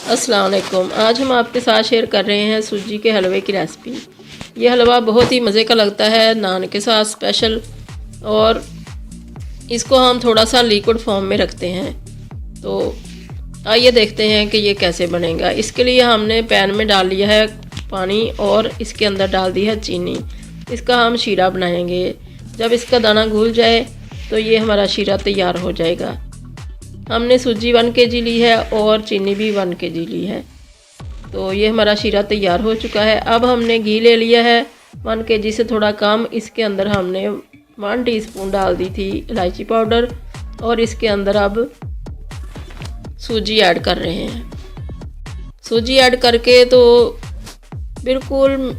अस्सलाम वालेकुम। आज हम आपके साथ शेयर कर रहे हैं सूजी के हलवे की रेसिपी। ये हलवा बहुत ही मज़े का लगता है नान के साथ स्पेशल, और इसको हम थोड़ा सा लिक्विड फॉर्म में रखते हैं। तो आइए देखते हैं कि ये कैसे बनेगा। इसके लिए हमने पैन में डाल लिया है पानी और इसके अंदर डाल दी है चीनी। इसका हम शीरा बनाएंगे। जब इसका दाना घुल जाए तो ये हमारा शीरा तैयार हो जाएगा। हमने सूजी 1 kg ली है और चीनी भी 1 kg ली है। तो ये हमारा शीरा तैयार हो चुका है। अब हमने घी ले लिया है 1 kg से थोड़ा कम। इसके अंदर हमने 1 टीस्पून डाल दी थी इलायची पाउडर, और इसके अंदर अब सूजी ऐड कर रहे हैं। सूजी ऐड करके तो बिल्कुल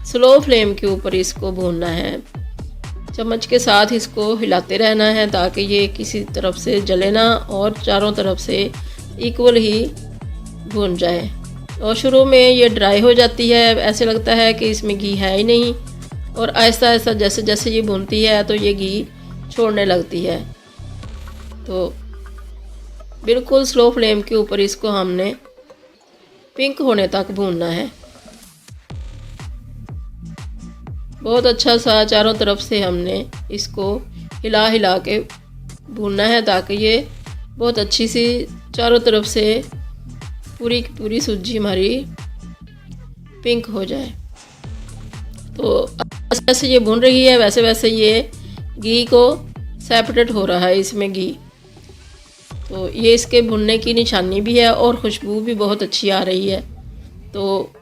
स्लो फ्लेम के ऊपर इसको भूनना है। चम्मच के साथ इसको हिलाते रहना है ताकि ये किसी तरफ से जले ना और चारों तरफ से इक्वल ही भून जाए। और शुरू में ये ड्राई हो जाती है, ऐसे लगता है कि इसमें घी है ही नहीं, और आहिस्ता आहिस्ता जैसे जैसे ये भूनती है तो ये घी छोड़ने लगती है। तो बिल्कुल स्लो फ्लेम के ऊपर इसको हमने पिंक होने तक भूनना है। बहुत अच्छा सा चारों तरफ से हमने इसको हिला हिला के भूनना है ताकि ये बहुत अच्छी सी चारों तरफ से पूरी की पूरी सूजी हमारी पिंक हो जाए। तो जैसे जैसे ये भून रही है वैसे वैसे ये घी को सेपरेट हो रहा है इसमें घी। तो ये इसके भुनने की निशानी भी है और खुशबू भी बहुत अच्छी आ रही है। तो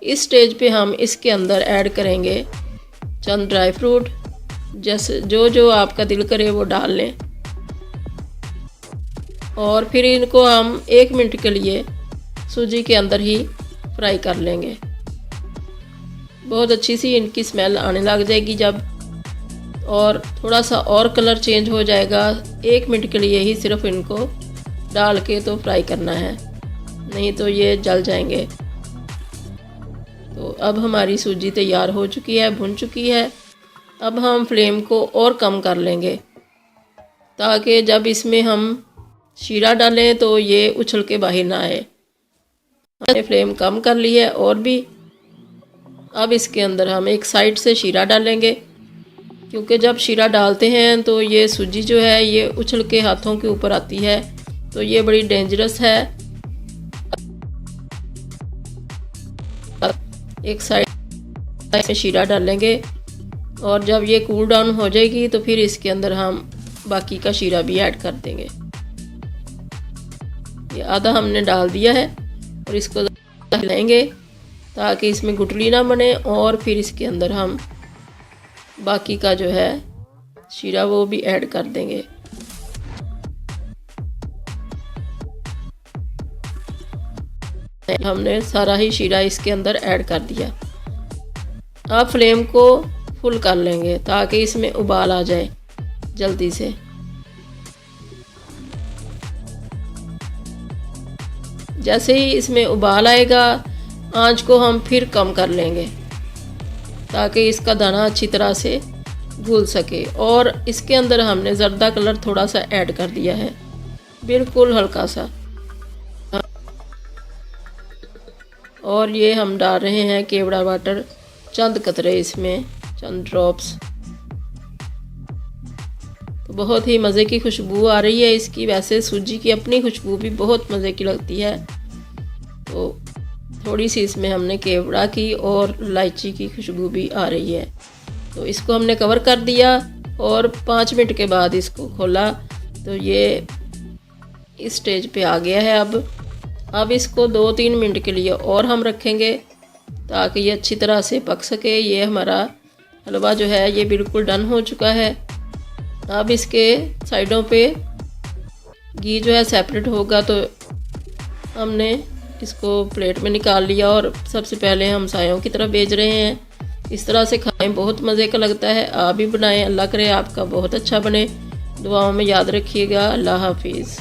इस स्टेज पे हम इसके अंदर ऐड करेंगे चंद ड्राई फ्रूट, जैसे जो आपका दिल करे वो डाल लें। और फिर इनको हम 1 मिनट के लिए सूजी के अंदर ही फ्राई कर लेंगे। बहुत अच्छी सी इनकी स्मेल आने लग जाएगी जब, और थोड़ा सा और कलर चेंज हो जाएगा। 1 मिनट के लिए ही सिर्फ इनको डाल के तो फ्राई करना है, नहीं तो ये जल जाएंगे। तो अब हमारी सूजी तैयार हो चुकी है, भुन चुकी है। अब हम फ्लेम को और कम कर लेंगे ताकि जब इसमें हम शीरा डालें तो ये उछल के बाहर ना आए। हमने फ्लेम कम कर ली है और भी। अब इसके अंदर हम एक साइड से शीरा डालेंगे, क्योंकि जब शीरा डालते हैं तो ये सूजी जो है ये उछल के हाथों के ऊपर आती है, तो ये बड़ी डेंजरस है। एक साइड में शीरा डालेंगे और जब ये कूल डाउन हो जाएगी तो फिर इसके अंदर हम बाकी का शीरा भी ऐड कर देंगे। ये आधा हमने डाल दिया है और इसको हिलाएंगे ताकि इसमें गुठली ना बने, और फिर इसके अंदर हम बाकी का जो है शीरा वो भी ऐड कर देंगे। हमने सारा ही शीरा इसके अंदर ऐड कर दिया। अब फ्लेम को फुल कर लेंगे ताकि इसमें उबाल आ जाए जल्दी से। जैसे ही इसमें उबाल आएगा आंच को हम फिर कम कर लेंगे ताकि इसका दाना अच्छी तरह से घुल सके। और इसके अंदर हमने ज़र्दा कलर थोड़ा सा ऐड कर दिया है, बिल्कुल हल्का सा। और ये हम डाल रहे हैं केवड़ा वाटर, चंद कतरे इसमें, चंद ड्रॉप्स। तो बहुत ही मज़े की खुशबू आ रही है इसकी। वैसे सूजी की अपनी खुशबू भी बहुत मज़े की लगती है। तो थोड़ी सी इसमें हमने केवड़ा की और इलायची की खुशबू भी आ रही है। तो इसको हमने कवर कर दिया और 5 मिनट के बाद इसको खोला तो ये इस स्टेज पे आ गया है। अब इसको 2-3 मिनट के लिए और हम रखेंगे ताकि ये अच्छी तरह से पक सके। ये हमारा हलवा जो है ये बिल्कुल डन हो चुका है। अब इसके साइडों पे घी जो है सेपरेट होगा, तो हमने इसको प्लेट में निकाल लिया और सबसे पहले हम सायों की तरफ भेज रहे हैं। इस तरह से खाएं, बहुत मज़े का लगता है। आप भी बनाएं। अल्लाह करे आपका बहुत अच्छा बने। दुआओं में याद रखिएगा। अल्लाह हाफिज़।